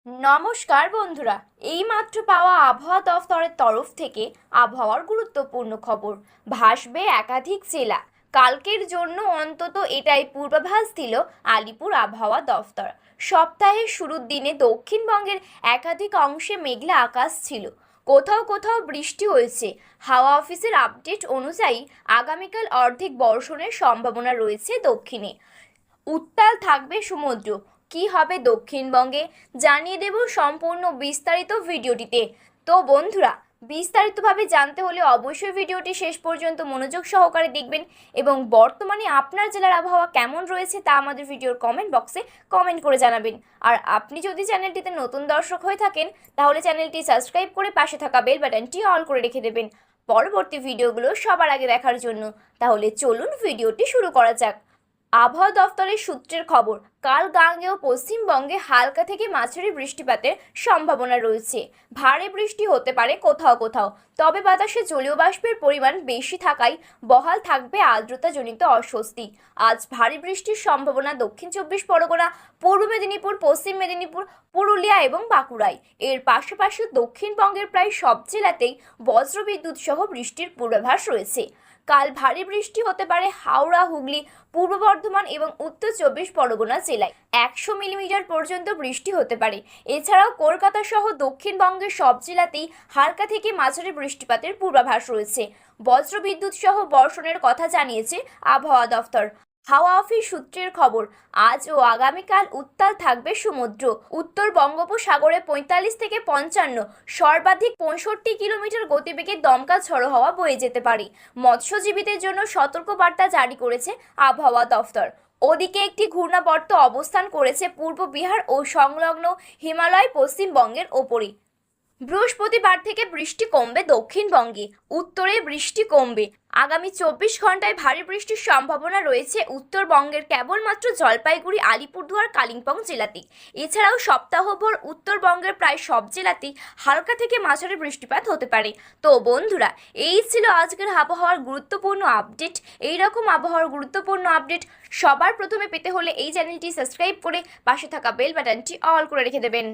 নমস্কার বন্ধুরা, এইমাত্র পাওয়া আবহাওয়া দফতরের তরফ থেকে আবহাওয়ার গুরুত্বপূর্ণ খবর। ভাসবে একাধিক জেলা। কালকের জন্য অন্তত এটাই পূর্বাভাস দিল আলিপুর আবহাওয়া দফতর। সপ্তাহের শুরুর দিনে দক্ষিণবঙ্গের একাধিক অংশে মেঘলা আকাশ ছিল, কোথাও কোথাও বৃষ্টি হয়েছে। হাওয়া অফিসের আপডেট অনুযায়ী আগামীকাল অর্ধেক বর্ষণের সম্ভাবনা রয়েছে দক্ষিণে। উত্তাল থাকবে সমুদ্র। কি হবে দক্ষিণবঙ্গে জানিয়ে দেব সম্পূর্ণ বিস্তারিত ভিডিওটিতে। তো বন্ধুরা, বিস্তারিতভাবে জানতে হলে অবশ্যই ভিডিওটি শেষ পর্যন্ত মনোযোগ সহকারে দেখবেন এবং বর্তমানে আপনার জেলার আবহাওয়া কেমন রয়েছে তা আমাদের ভিডিওর কমেন্ট বক্সে কমেন্ট করে জানাবেন। আর আপনি যদি চ্যানেলটিতে নতুন দর্শক হয়ে থাকেন তাহলে চ্যানেলটি সাবস্ক্রাইব করে পাশে থাকা বেল বাটনটি অল করে রেখে দেবেন পরবর্তী ভিডিওগুলো সবার আগে দেখার জন্য। তাহলে চলুন ভিডিওটি শুরু করা যাক। আবহাওয়া দফতরের সূত্রের খবর, কাল গাঙ্গেয় পশ্চিমবঙ্গে হালকা থেকে মাঝারি বৃষ্টিপাতের সম্ভাবনা রয়েছে। ভারী বৃষ্টি হতে পারে কোথাও কোথাও, তবে বাতাসে জলীয় বাষ্পের পরিমাণ বেশি থাকায় বহাল থাকবে আর্দ্রতাজনিত অস্বস্তি। আজ ভারী বৃষ্টির সম্ভাবনা দক্ষিণ চব্বিশ পরগনা, পূর্ব মেদিনীপুর, পশ্চিম মেদিনীপুর, পুরুলিয়া এবং বাঁকুড়ায়। এর পাশাপাশি দক্ষিণবঙ্গের প্রায় সব জেলাতেই বজ্রবিদ্যুৎ সহ বৃষ্টির পূর্বাভাস রয়েছে। কাল ভারী বৃষ্টি হতে পারে হাওড়া, হুগলি, পূর্ব বর্ধমান এবং উত্তর চব্বিশ পরগনা জেলায়। 100 মিলিমিটার পর্যন্ত বৃষ্টি হতে পারে। এছাড়াও কলকাতা সহ দক্ষিণবঙ্গের সব জেলাতেই হালকা থেকে মাঝারি বৃষ্টিপাতের পূর্বাভাস রয়েছে। বজ্রবিদ্যুৎ সহ বর্ষণের কথা জানিয়েছে আবহাওয়া দফতর। হাওয়া অফিস সূত্রের খবর, আজ ও আগামীকাল উত্তাল থাকবে সমুদ্র। উত্তর বঙ্গোপসাগরে 45 থেকে 55, সর্বাধিক 65 কিলোমিটার গতিবেগে দমকা ঝড়ো হাওয়া বয়ে যেতে পারে। মৎস্যজীবীদের জন্য সতর্কবার্তা জারি করেছে আবহাওয়া দফতর। ওদিকে একটি ঘূর্ণাবর্ত অবস্থান করেছে পূর্ব বিহার ও সংলগ্ন হিমালয় পশ্চিমবঙ্গের ওপরে। বৃহস্পতিবার থেকে বৃষ্টি কমবে দক্ষিণবঙ্গে, উত্তরে বৃষ্টি কমবে। আগামী 24 ঘন্টায় ভারী বৃষ্টির সম্ভাবনা রয়েছে উত্তরবঙ্গের কেবলমাত্র জলপাইগুড়ি, আলিপুরদুয়ার, কালিম্পং জেলাতে। এছাড়াও সপ্তাহভর উত্তরবঙ্গের প্রায় সব জেলাতেই হালকা থেকে মাঝারি বৃষ্টিপাত হতে পারে। তো বন্ধুরা, এই ছিল আজকের আবহাওয়ার গুরুত্বপূর্ণ আপডেট। এই রকম আবহাওয়ার গুরুত্বপূর্ণ আপডেট সবার প্রথমে পেতে হলে এই চ্যানেলটি সাবস্ক্রাইব করে পাশে থাকা বেল বাটনটি অল করে রেখে দেবেন।